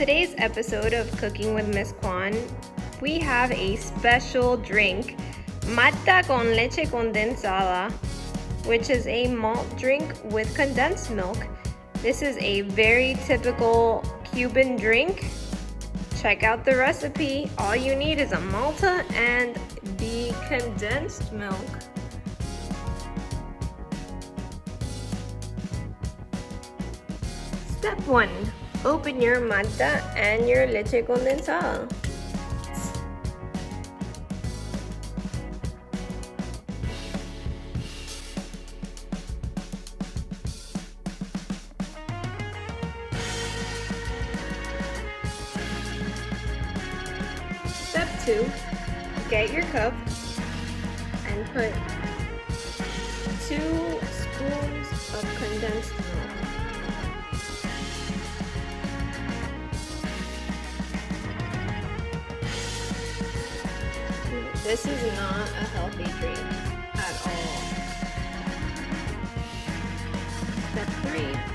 today's episode of Cooking with Misscuan, we have a special drink, Malta con Leche Condensada, which is a malt drink with condensed milk. This is a very typical Cuban drink. Check out the recipe. All you need is a Malta and the condensed milk. Step 1. Open your Malta and your Leche Condensada. Step 2. Get your cup and put 2 spoons of condensed milk. This is not a healthy drink at all. Step 3.